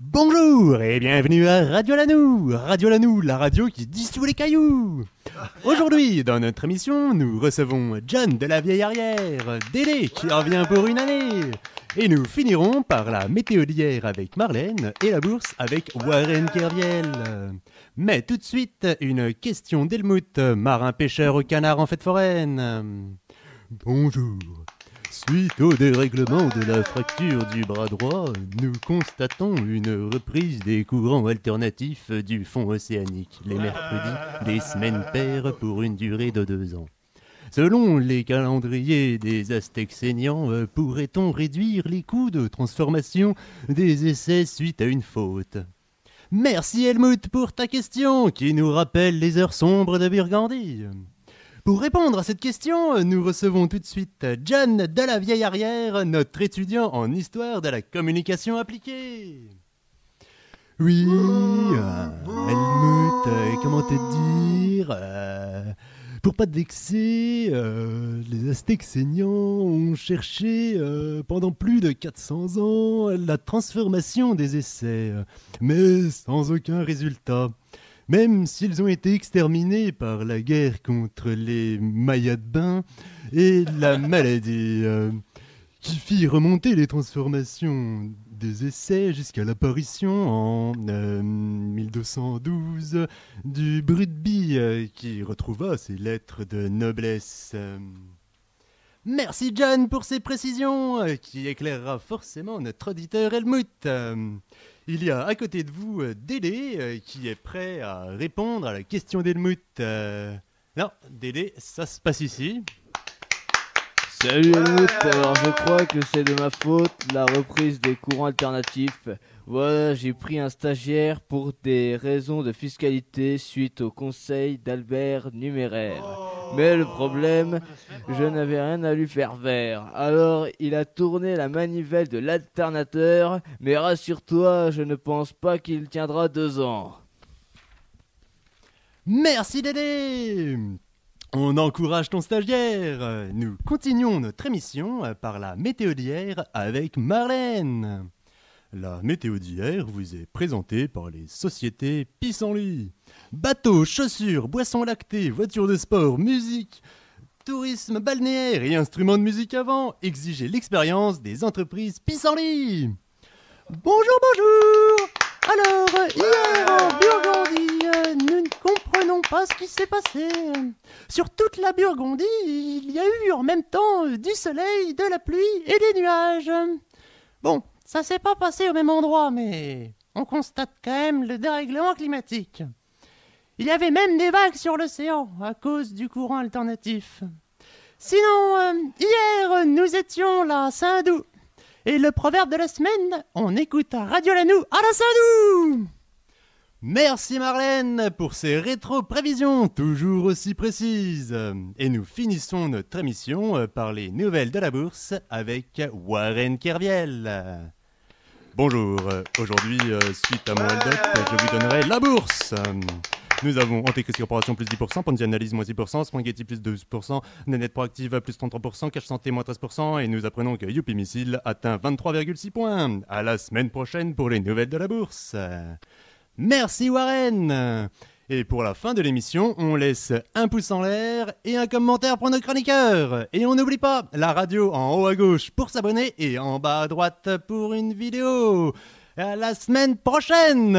Bonjour et bienvenue à Radio Lanou. Radio Lanou, la radio qui dissout les cailloux. Aujourd'hui, dans notre émission, nous recevons John de la vieille arrière, Délé qui revient pour une année. Et nous finirons par la météo d'hier avec Marlène et la bourse avec Warren Kerviel. Mais tout de suite, une question d'Helmut, marin-pêcheur au canard en fête foraine. Bonjour. Suite au dérèglement de la fracture du bras droit, nous constatons une reprise des courants alternatifs du fond océanique, les mercredis, des semaines paires pour une durée de 2 ans. Selon les calendriers des Aztèques saignants, pourrait-on réduire les coûts de transformation des essais suite à une faute ? Merci Helmut pour ta question, qui nous rappelle les heures sombres de Burgandie. Pour répondre à cette question, nous recevons tout de suite John de la vieille arrière, notre étudiant en histoire de la communication appliquée. Oui, Helmut, comment te dire pour pas te vexer, les Aztèques saignants ont cherché pendant plus de 400 ans la transformation des essais, mais sans aucun résultat. Même s'ils ont été exterminés par la guerre contre les Mayas de Bain et la maladie qui fit remonter les transformations des essais jusqu'à l'apparition en 1212 du Brûdby qui retrouva ses lettres de noblesse. Merci John pour ces précisions qui éclairera forcément notre auditeur Helmut. Il y a à côté de vous Délé qui est prêt à répondre à la question d'Helmut. Non, Délé, ça se passe ici. Salut Helmut, alors je crois que c'est de ma faute la reprise des courants alternatifs. Voilà, j'ai pris un stagiaire pour des raisons de fiscalité suite au conseil d'Albert Numéraire. Mais le problème, je n'avais rien à lui faire faire. Alors il a tourné la manivelle de l'alternateur, mais rassure-toi, je ne pense pas qu'il tiendra 2 ans. Merci Délé. On encourage ton stagiaire. Nous continuons notre émission par la météo d'hier avec Marlène. La météo d'hier vous est présentée par les sociétés Pissenlit. Bateaux, chaussures, boissons lactées, voitures de sport, musique, tourisme balnéaire et instruments de musique avant. Exigez l'expérience des entreprises Pissenlit. Bonjour. Alors, hier en Burgondie, nous ne comprenons pas ce qui s'est passé. Sur toute la Burgondie, il y a eu en même temps du soleil, de la pluie et des nuages. Bon, ça s'est pas passé au même endroit, mais on constate quand même le dérèglement climatique. Il y avait même des vagues sur l'océan à cause du courant alternatif. Sinon, hier, nous étions la Saint-Doux. Et le proverbe de la semaine, on écoute à Radio Lanou à la Saint-Doux. Merci Marlène pour ces rétro-prévisions toujours aussi précises. Et nous finissons notre émission par les nouvelles de la bourse avec Warren Kerviel. Bonjour, aujourd'hui, suite à mon hold-up, je vous donnerai la bourse. Nous avons Antécris Corporation plus 10%, Ponzi Analyse moins 10%, Springhetti plus 12%, Nanette Proactive plus 33%, Cash Santé moins 13%, et nous apprenons que Youpi Missile atteint 23,6 points. À la semaine prochaine pour les nouvelles de la bourse. Merci Warren. Et pour la fin de l'émission, on laisse un pouce en l'air et un commentaire pour nos chroniqueurs. Et on n'oublie pas la radio en haut à gauche pour s'abonner et en bas à droite pour une vidéo. À la semaine prochaine.